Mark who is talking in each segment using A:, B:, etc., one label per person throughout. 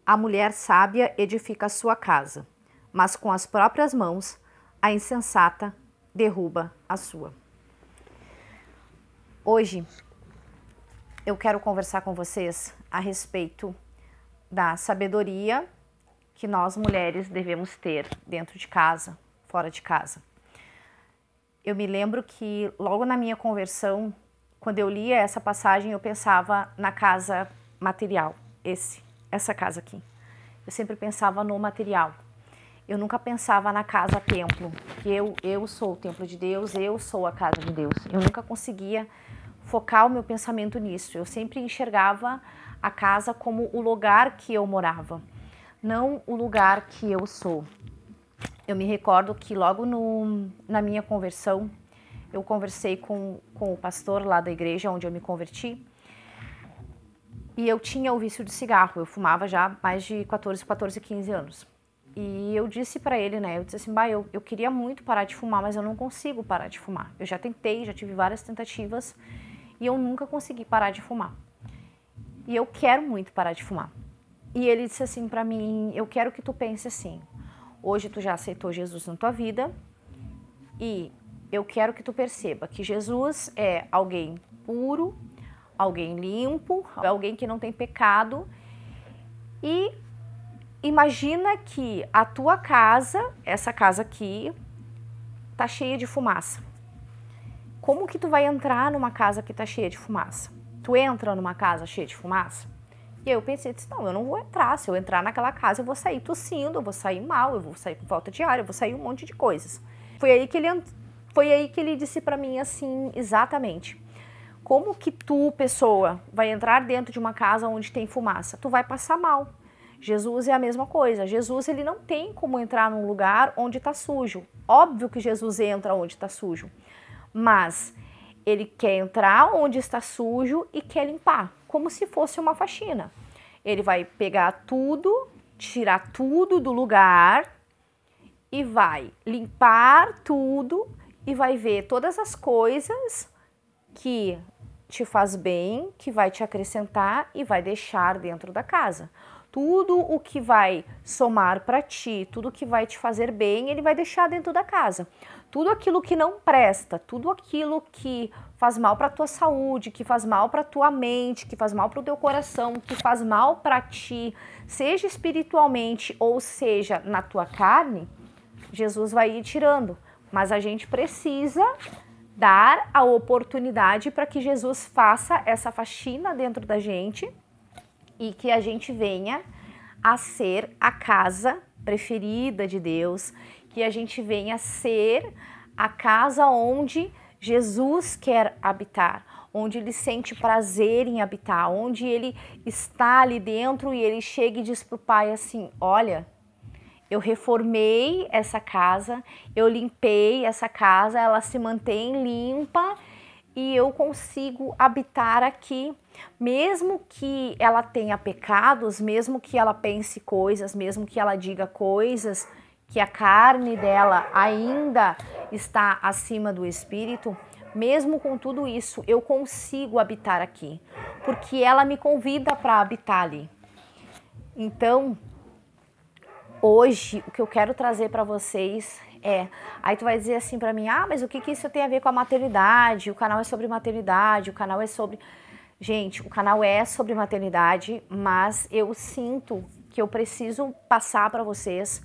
A: A mulher sábia edifica a sua casa, mas com as próprias mãos a insensata derruba a sua. Hoje eu quero conversar com vocês a respeito da sabedoria que nós mulheres devemos ter dentro de casa, fora de casa. Eu me lembro que logo na minha conversão, quando eu lia essa passagem, eu pensava na casa material, essa casa aqui. Eu sempre pensava no material. Eu nunca pensava na casa templo, que eu sou o templo de Deus, eu sou a casa de Deus. Eu nunca conseguia focar o meu pensamento nisso. Eu sempre enxergava a casa como o lugar que eu morava, não o lugar que eu sou. Eu me recordo que logo na minha conversão, eu conversei com o pastor lá da igreja onde eu me converti, e eu tinha o vício de cigarro. Eu fumava já mais de 14, 15 anos. E eu disse pra ele, né, eu disse assim, eu queria muito parar de fumar, mas eu não consigo parar de fumar. Eu já tentei, já tive várias tentativas e eu nunca consegui parar de fumar. E eu quero muito parar de fumar. E ele disse assim pra mim, eu quero que tu pense assim, hoje tu já aceitou Jesus na tua vida e eu quero que tu perceba que Jesus é alguém puro, alguém limpo, alguém que não tem pecado, e imagina que a tua casa, essa casa aqui, tá cheia de fumaça. Como que tu vai entrar numa casa que tá cheia de fumaça? Tu entra numa casa cheia de fumaça? E eu pensei, não, eu não vou entrar. Se eu entrar naquela casa, eu vou sair tossindo, eu vou sair mal, eu vou sair com falta de ar, eu vou sair um monte de coisas. Foi aí que ele disse pra mim assim, exatamente. Como que tu, pessoa, vai entrar dentro de uma casa onde tem fumaça? Tu vai passar mal. Jesus é a mesma coisa. Jesus, ele não tem como entrar num lugar onde está sujo. Óbvio que Jesus entra onde está sujo, mas ele quer entrar onde está sujo e quer limpar, como se fosse uma faxina. Ele vai pegar tudo, tirar tudo do lugar e vai limpar tudo e vai ver todas as coisas que te faz bem, que vai te acrescentar e vai deixar dentro da casa. Tudo o que vai somar para ti, tudo que vai te fazer bem, ele vai deixar dentro da casa. Tudo aquilo que não presta, tudo aquilo que faz mal para tua saúde, que faz mal para tua mente, que faz mal para o teu coração, que faz mal para ti, seja espiritualmente ou seja na tua carne, Jesus vai ir tirando. Mas a gente precisa dar a oportunidade para que Jesus faça essa faxina dentro da gente e que a gente venha a ser a casa preferida de Deus, que a gente venha a ser a casa onde Jesus quer habitar, onde ele sente prazer em habitar, onde ele está ali dentro e ele chega e diz para o Pai assim, olha, eu reformei essa casa, eu limpei essa casa, ela se mantém limpa e eu consigo habitar aqui. Mesmo que ela tenha pecados, mesmo que ela pense coisas, mesmo que ela diga coisas, que a carne dela ainda está acima do espírito, mesmo com tudo isso, eu consigo habitar aqui, porque ela me convida para habitar ali. Então, hoje, o que eu quero trazer para vocês é... Aí tu vai dizer assim para mim, mas o que isso tem a ver com a maternidade? O canal é sobre maternidade, o canal é sobre... Gente, o canal é sobre maternidade, mas eu sinto que eu preciso passar para vocês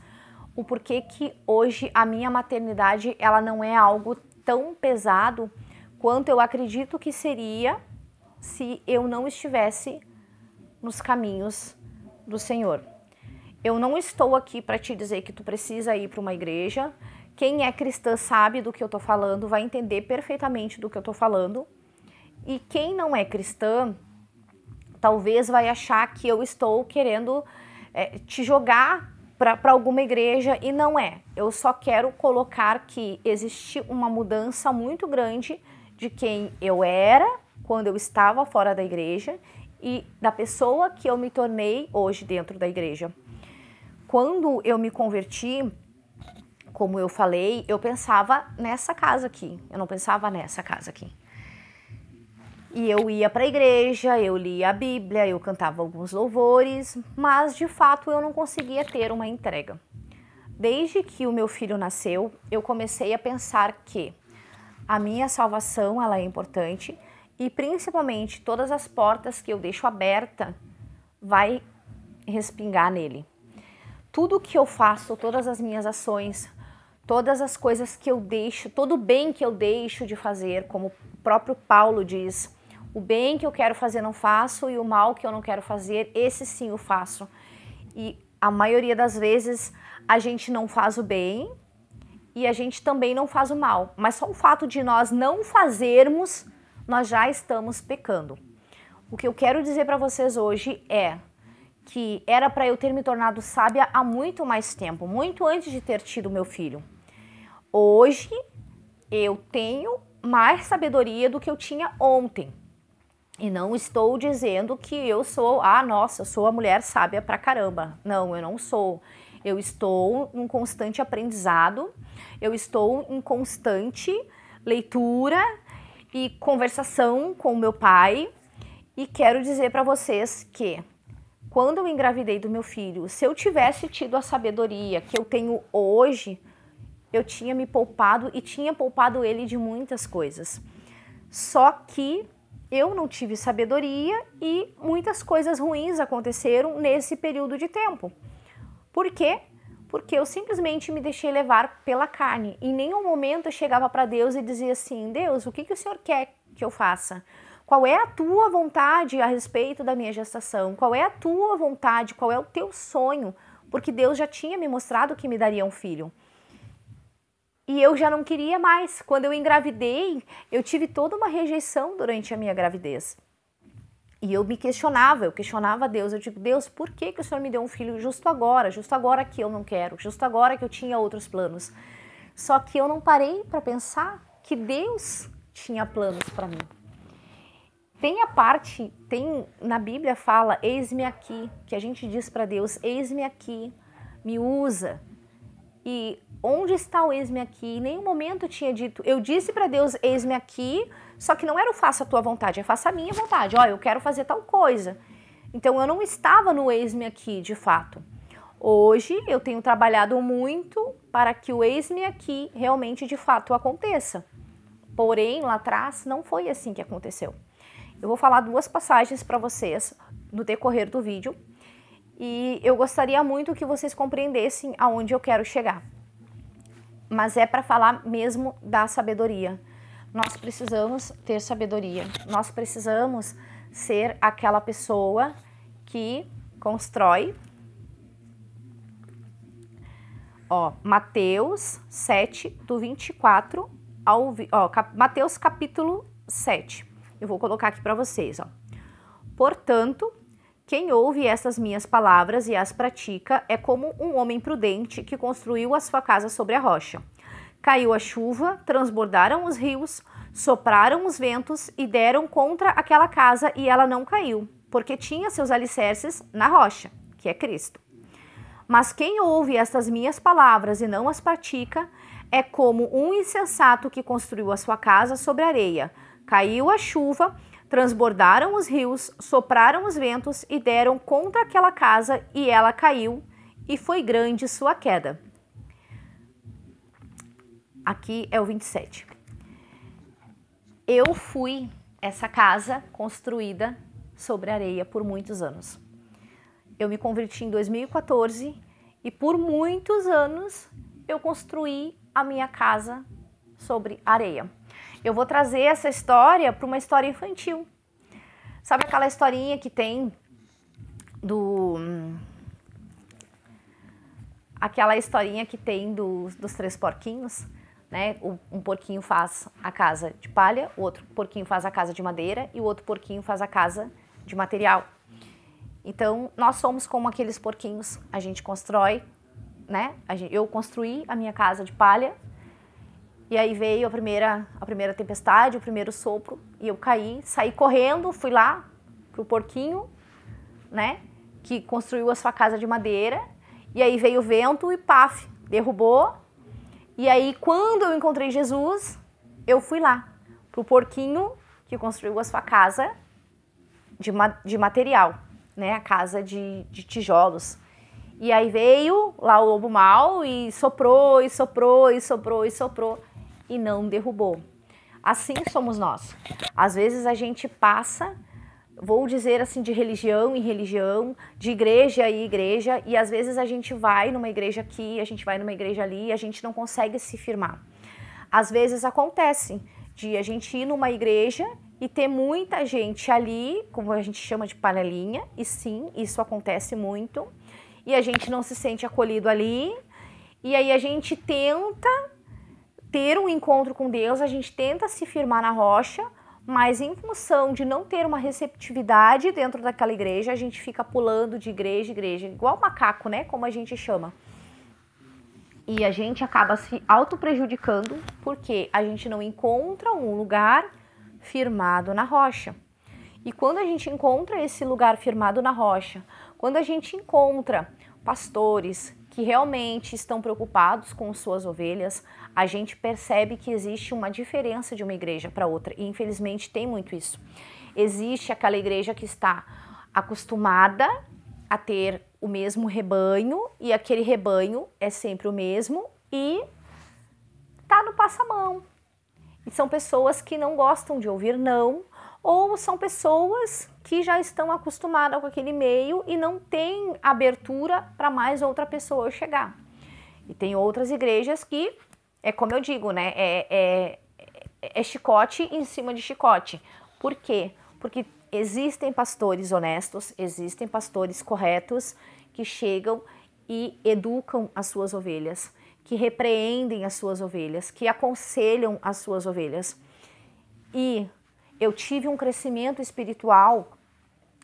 A: o porquê que hoje a minha maternidade, ela não é algo tão pesado quanto eu acredito que seria se eu não estivesse nos caminhos do Senhor. Eu não estou aqui para te dizer que tu precisa ir para uma igreja. Quem é cristã sabe do que eu tô falando, vai entender perfeitamente do que eu tô falando. E quem não é cristã, talvez vai achar que eu estou querendo te jogar para alguma igreja, e não é. Eu só quero colocar que existe uma mudança muito grande de quem eu era quando eu estava fora da igreja e da pessoa que eu me tornei hoje dentro da igreja. Quando eu me converti, como eu falei, eu pensava nessa casa aqui, eu não pensava nessa casa aqui. E eu ia para a igreja, eu lia a Bíblia, eu cantava alguns louvores, mas de fato eu não conseguia ter uma entrega. Desde que o meu filho nasceu, eu comecei a pensar que a minha salvação ela é importante e principalmente todas as portas que eu deixo aberta vai respingar nele. Tudo que eu faço, todas as minhas ações, todas as coisas que eu deixo, todo o bem que eu deixo de fazer, como o próprio Paulo diz, o bem que eu quero fazer não faço e o mal que eu não quero fazer, esse sim eu faço. E a maioria das vezes a gente não faz o bem e a gente também não faz o mal. Mas só o fato de nós não fazermos, nós já estamos pecando. O que eu quero dizer para vocês hoje é que era para eu ter me tornado sábia há muito mais tempo, muito antes de ter tido meu filho. Hoje eu tenho mais sabedoria do que eu tinha ontem. E não estou dizendo que eu sou, nossa, eu sou a mulher sábia pra caramba. Não, eu não sou. Eu estou em constante aprendizado, eu estou em constante leitura e conversação com o meu pai. E quero dizer para vocês que quando eu engravidei do meu filho, se eu tivesse tido a sabedoria que eu tenho hoje, eu tinha me poupado e tinha poupado ele de muitas coisas. Só que eu não tive sabedoria e muitas coisas ruins aconteceram nesse período de tempo. Por quê? Porque eu simplesmente me deixei levar pela carne. Em nenhum momento eu chegava para Deus e dizia assim, Deus, o que o Senhor quer que eu faça? Qual é a tua vontade a respeito da minha gestação? Qual é a tua vontade? Qual é o teu sonho? Porque Deus já tinha me mostrado que me daria um filho. E eu já não queria mais. Quando eu engravidei, eu tive toda uma rejeição durante a minha gravidez. E eu questionava Deus. Eu digo, Deus, por que o Senhor me deu um filho justo agora que eu não quero, justo agora que eu tinha outros planos? Só que eu não parei para pensar que Deus tinha planos para mim. Na Bíblia fala, eis-me aqui, que a gente diz para Deus, eis-me aqui, me usa. E onde está o eis-me aqui? Em nenhum momento eu tinha dito, eu disse para Deus, eis-me aqui, só que não era o faça a tua vontade, é faça a minha vontade. Eu quero fazer tal coisa. Então eu não estava no eis-me aqui, de fato. Hoje eu tenho trabalhado muito para que o eis-me aqui realmente, de fato, aconteça. Porém, lá atrás, não foi assim que aconteceu. Eu vou falar duas passagens para vocês no decorrer do vídeo e eu gostaria muito que vocês compreendessem aonde eu quero chegar. Mas é para falar mesmo da sabedoria. Nós precisamos ter sabedoria. Nós precisamos ser aquela pessoa que constrói. Mateus 7, do 24 ao... Mateus capítulo 7. Eu vou colocar aqui para vocês. Portanto, quem ouve essas minhas palavras e as pratica é como um homem prudente que construiu a sua casa sobre a rocha. Caiu a chuva, transbordaram os rios, sopraram os ventos e deram contra aquela casa e ela não caiu, porque tinha seus alicerces na rocha, que é Cristo. Mas quem ouve estas minhas palavras e não as pratica é como um insensato que construiu a sua casa sobre areia. Caiu a chuva, transbordaram os rios, sopraram os ventos e deram contra aquela casa e ela caiu e foi grande sua queda. Aqui é o 27. Eu fui essa casa construída sobre areia por muitos anos. Eu me converti em 2014 e por muitos anos eu construí a minha casa sobre areia. Eu vou trazer essa história para uma história infantil. Sabe aquela historinha que tem dos três porquinhos, né? Um porquinho faz a casa de palha, o outro porquinho faz a casa de madeira e o outro porquinho faz a casa de material. Então, nós somos como aqueles porquinhos, a gente constrói, né? Eu construí a minha casa de palha. E aí veio a primeira tempestade, o primeiro sopro, e eu caí, saí correndo, fui lá pro porquinho, né, que construiu a sua casa de madeira, e aí veio o vento e paf, derrubou. E aí quando eu encontrei Jesus, eu fui lá pro porquinho que construiu a sua casa de material, né? A casa de tijolos. E aí veio lá o lobo mau e soprou, e soprou, e soprou, e soprou, e não derrubou. Assim somos nós. Às vezes a gente passa, vou dizer assim, de religião em religião, de igreja em igreja, e às vezes a gente vai numa igreja aqui, a gente vai numa igreja ali, e a gente não consegue se firmar. Às vezes acontece de a gente ir numa igreja e ter muita gente ali, como a gente chama de panelinha, e sim, isso acontece muito, e a gente não se sente acolhido ali, e aí a gente tenta ter um encontro com Deus, a gente tenta se firmar na rocha, mas em função de não ter uma receptividade dentro daquela igreja, a gente fica pulando de igreja em igreja, igual macaco, né, como a gente chama. E a gente acaba se auto-prejudicando porque a gente não encontra um lugar firmado na rocha. E quando a gente encontra esse lugar firmado na rocha, quando a gente encontra pastores que realmente estão preocupados com suas ovelhas, a gente percebe que existe uma diferença de uma igreja para outra. E infelizmente tem muito isso. Existe aquela igreja que está acostumada a ter o mesmo rebanho, e aquele rebanho é sempre o mesmo e tá no passamão. E são pessoas que não gostam de ouvir não, ou são pessoas que já estão acostumadas com aquele meio e não tem abertura para mais outra pessoa chegar. E tem outras igrejas que, é como eu digo, né, é chicote em cima de chicote. Por quê? Porque existem pastores honestos, existem pastores corretos que chegam e educam as suas ovelhas, que repreendem as suas ovelhas, que aconselham as suas ovelhas. E eu tive um crescimento espiritual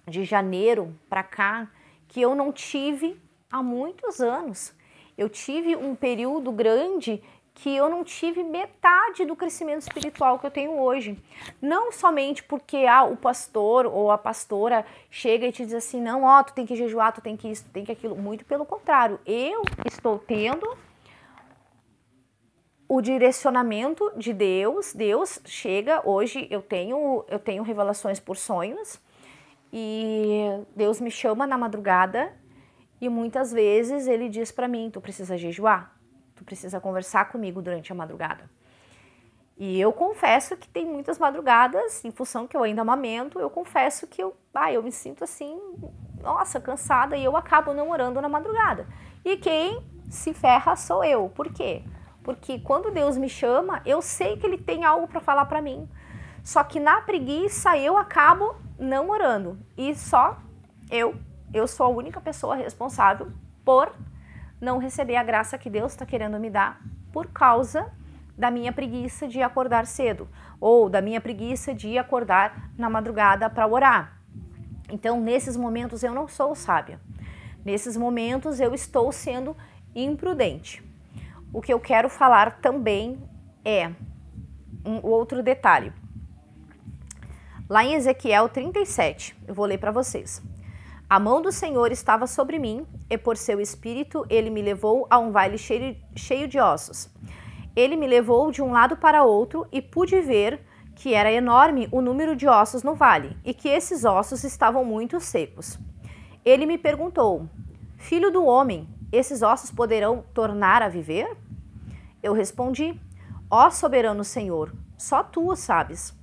A: de janeiro para cá que eu não tive há muitos anos. Eu tive um período grande que eu não tive metade do crescimento espiritual que eu tenho hoje. Não somente porque o pastor ou a pastora chega e te diz assim, não, ó, tu tem que jejuar, tu tem que isso, tu tem que aquilo. Muito pelo contrário, eu estou tendo o direcionamento de Deus. Deus chega, hoje eu tenho revelações por sonhos, e Deus me chama na madrugada e muitas vezes ele diz para mim, tu precisa jejuar, tu precisa conversar comigo durante a madrugada. E eu confesso que tem muitas madrugadas, em função que eu ainda amamento, eu confesso que eu me sinto assim, nossa, cansada, e eu acabo não orando na madrugada. E quem se ferra sou eu. Por quê? Porque quando Deus me chama, eu sei que Ele tem algo para falar para mim. Só que na preguiça eu acabo não orando. E só eu sou a única pessoa responsável por não receber a graça que Deus está querendo me dar por causa da minha preguiça de acordar cedo, ou da minha preguiça de acordar na madrugada para orar. Então, nesses momentos eu não sou sábia. Nesses momentos eu estou sendo imprudente. O que eu quero falar também é um outro detalhe. Lá em Ezequiel 37, eu vou ler para vocês. A mão do Senhor estava sobre mim, e por seu espírito ele me levou a um vale cheio de ossos. Ele me levou de um lado para outro e pude ver que era enorme o número de ossos no vale e que esses ossos estavam muito secos. Ele me perguntou, filho do homem, esses ossos poderão tornar a viver? Eu respondi, ó soberano Senhor, só tu o sabes.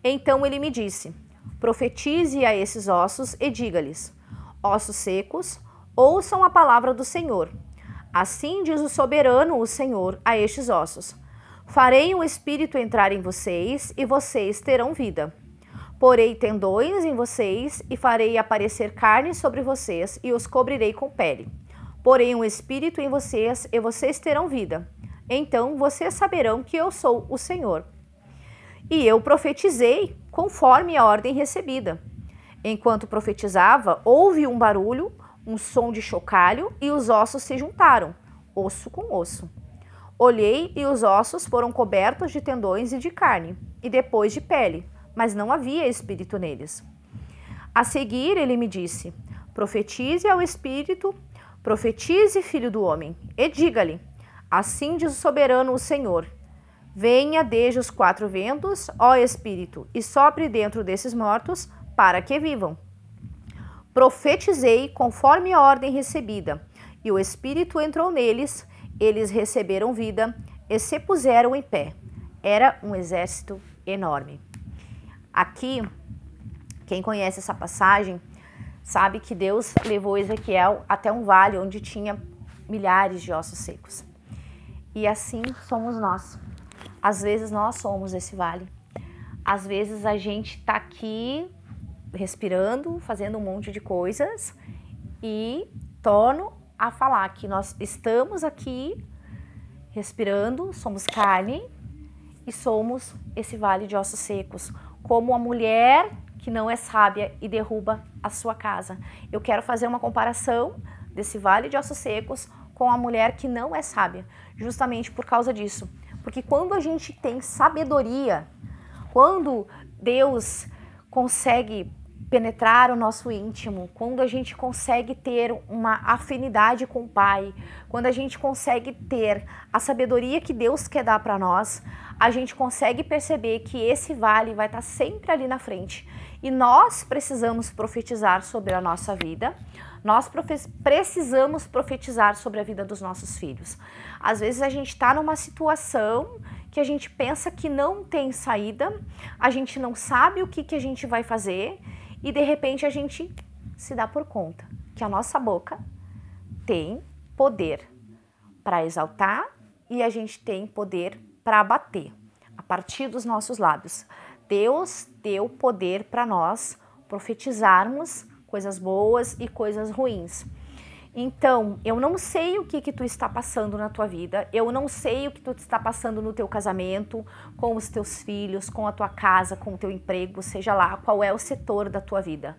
A: Então ele me disse, profetize a esses ossos e diga-lhes, ossos secos, ouçam a palavra do Senhor. Assim diz o soberano, o Senhor, a estes ossos. Farei um espírito entrar em vocês e vocês terão vida. Porei tendões em vocês e farei aparecer carne sobre vocês e os cobrirei com pele. Porei um espírito em vocês e vocês terão vida. Então vocês saberão que eu sou o Senhor. E eu profetizei conforme a ordem recebida. Enquanto profetizava, houve um barulho, um som de chocalho e os ossos se juntaram, osso com osso. Olhei e os ossos foram cobertos de tendões e de carne, e depois de pele, mas não havia espírito neles. A seguir ele me disse, profetize ao espírito, profetize, filho do homem, e diga-lhe, assim diz o soberano o Senhor, Venha desde os 4 ventos, ó Espírito, e sopre dentro desses mortos, para que vivam. Profetizei conforme a ordem recebida, e o Espírito entrou neles, eles receberam vida e se puseram em pé. Era um exército enorme. Aqui, quem conhece essa passagem, sabe que Deus levou Ezequiel até um vale onde tinha milhares de ossos secos. E assim somos nós. Às vezes nós somos esse vale. Às vezes a gente está aqui respirando, fazendo um monte de coisas e torno a falar que nós estamos aqui respirando, somos carne e somos esse vale de ossos secos, como a mulher que não é sábia e derruba a sua casa. Eu quero fazer uma comparação desse vale de ossos secos com a mulher que não é sábia, justamente por causa disso. Porque quando a gente tem sabedoria, quando Deus consegue penetrar o nosso íntimo, quando a gente consegue ter uma afinidade com o Pai, quando a gente consegue ter a sabedoria que Deus quer dar para nós, a gente consegue perceber que esse vale vai estar sempre ali na frente. E nós precisamos profetizar sobre a nossa vida, nós precisamos profetizar sobre a vida dos nossos filhos. Às vezes a gente está numa situação que a gente pensa que não tem saída, a gente não sabe o que a gente vai fazer e de repente a gente se dá por conta que a nossa boca tem poder para exaltar e a gente tem poder para abater a partir dos nossos lábios. Deus deu poder para nós profetizarmos coisas boas e coisas ruins. Então, eu não sei o que tu está passando na tua vida, eu não sei o que tu está passando no teu casamento, com os teus filhos, com a tua casa, com o teu emprego, seja lá qual é o setor da tua vida.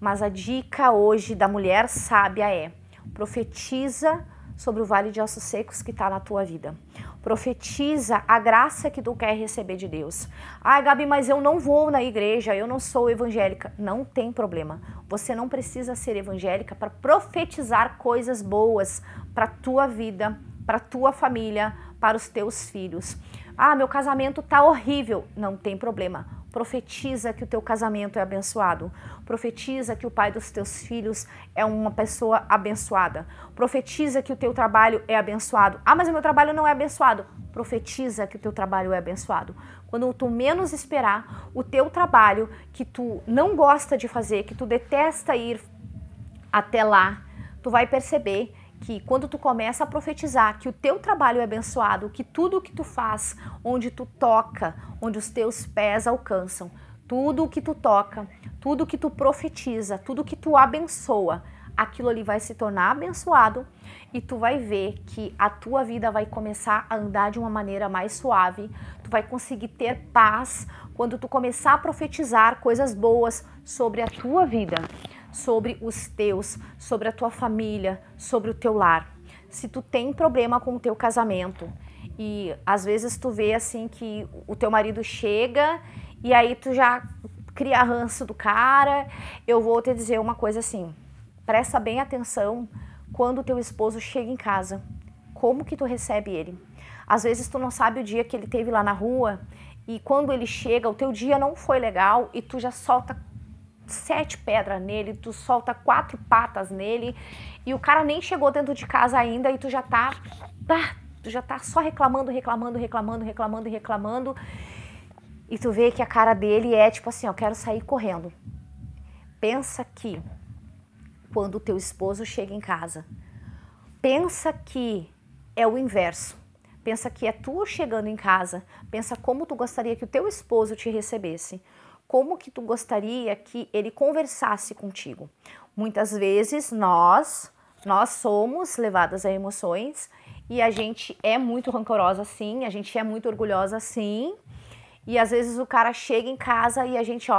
A: Mas a dica hoje da mulher sábia é: profetiza sobre o vale de ossos secos que está na tua vida. Profetiza a graça que tu quer receber de Deus. Ai, Gabi, mas eu não vou na igreja, eu não sou evangélica. Não tem problema. Você não precisa ser evangélica para profetizar coisas boas para a tua vida, para a tua família, para os teus filhos. Ah, meu casamento tá horrível. Não tem problema. Profetiza que o teu casamento é abençoado. Profetiza que o pai dos teus filhos é uma pessoa abençoada. Profetiza que o teu trabalho é abençoado. Ah, mas o meu trabalho não é abençoado. Profetiza que o teu trabalho é abençoado. Quando tu menos esperar, o teu trabalho que tu não gosta de fazer, que tu detesta ir até lá, tu vai perceber que quando tu começa a profetizar que o teu trabalho é abençoado, que tudo o que tu faz, onde tu toca, onde os teus pés alcançam, tudo o que tu toca, tudo o que tu profetiza, tudo o que tu abençoa, aquilo ali vai se tornar abençoado e tu vai ver que a tua vida vai começar a andar de uma maneira mais suave, tu vai conseguir ter paz quando tu começar a profetizar coisas boas sobre a tua vida, sobre os teus, sobre a tua família, sobre o teu lar. Se tu tem problema com o teu casamento e às vezes tu vê assim que o teu marido chega e aí tu já cria ranço do cara, eu vou te dizer uma coisa assim: presta bem atenção quando o teu esposo chega em casa, como que tu recebe ele. Às vezes tu não sabe o dia que ele teve lá na rua e quando ele chega o teu dia não foi legal e tu já solta 7 pedras nele, tu solta 4 patas nele e o cara nem chegou dentro de casa ainda e tu já tá só reclamando e tu vê que a cara dele é tipo assim, eu quero sair correndo. Pensa que quando o teu esposo chega em casa, pensa que é o inverso. Pensa que é tu chegando em casa, pensa como tu gostaria que o teu esposo te recebesse. Como que tu gostaria que ele conversasse contigo? Muitas vezes nós somos levadas a emoções e a gente é muito rancorosa sim, a gente é muito orgulhosa sim, e às vezes o cara chega em casa e a gente,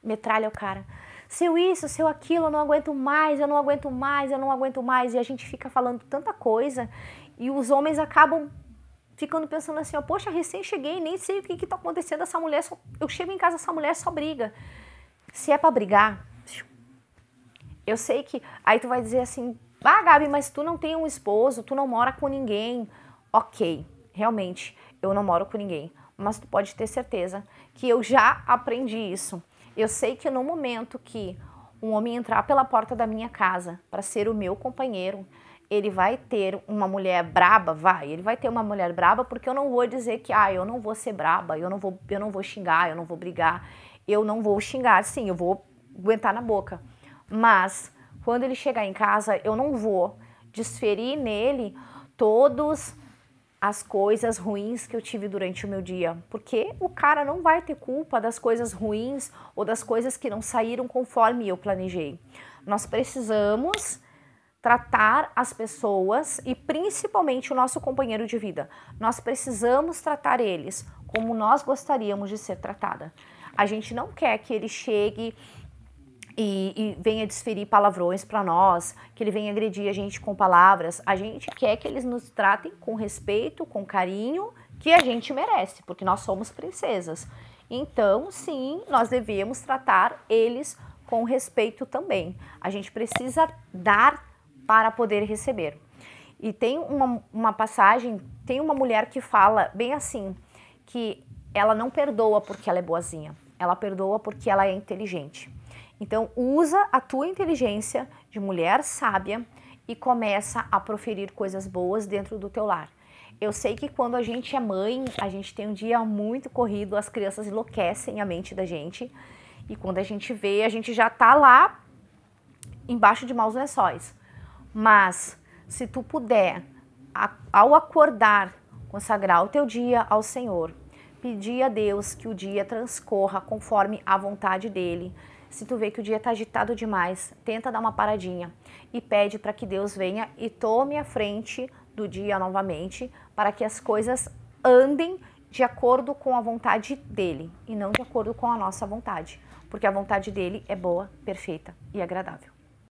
A: metralha o cara. Seu isso, seu aquilo, eu não aguento mais, eu não aguento mais, eu não aguento mais, e a gente fica falando tanta coisa e os homens acabam ficando pensando assim, poxa, recém cheguei, nem sei o que tá acontecendo, essa mulher, eu chego em casa, essa mulher só briga. Se é pra brigar, eu sei que, aí tu vai dizer assim, Gabi, mas tu não tem um esposo, tu não mora com ninguém. Ok, realmente, eu não moro com ninguém, mas tu pode ter certeza que eu já aprendi isso. Eu sei que no momento que um homem entrar pela porta da minha casa para ser o meu companheiro, ele vai ter uma mulher braba, ele vai ter uma mulher braba, porque eu não vou dizer que, eu não vou ser braba, eu não vou xingar, eu não vou brigar, eu não vou xingar, sim, eu vou aguentar na boca. Mas, quando ele chegar em casa, eu não vou desferir nele todas as coisas ruins que eu tive durante o meu dia, porque o cara não vai ter culpa das coisas ruins ou das coisas que não saíram conforme eu planejei. Nós precisamos tratar as pessoas e principalmente o nosso companheiro de vida. Nós precisamos tratar eles como nós gostaríamos de ser tratada. A gente não quer que ele chegue e venha desferir palavrões para nós, que ele venha agredir a gente com palavras. A gente quer que eles nos tratem com respeito, com carinho, que a gente merece, porque nós somos princesas. Então, sim, nós devemos tratar eles com respeito também. A gente precisa dar para poder receber. E tem uma passagem, tem uma mulher que fala bem assim, que ela não perdoa porque ela é boazinha, ela perdoa porque ela é inteligente. Então, usa a tua inteligência de mulher sábia e começa a proferir coisas boas dentro do teu lar. Eu sei que quando a gente é mãe, a gente tem um dia muito corrido, as crianças enlouquecem a mente da gente, e quando a gente vê, a gente já tá lá embaixo de maus lençóis. Mas, se tu puder, ao acordar, consagrar o teu dia ao Senhor, pedir a Deus que o dia transcorra conforme a vontade dEle. Se tu vê que o dia está agitado demais, tenta dar uma paradinha e pede para que Deus venha e tome a frente do dia novamente, para que as coisas andem de acordo com a vontade dEle e não de acordo com a nossa vontade, porque a vontade dEle é boa, perfeita e agradável.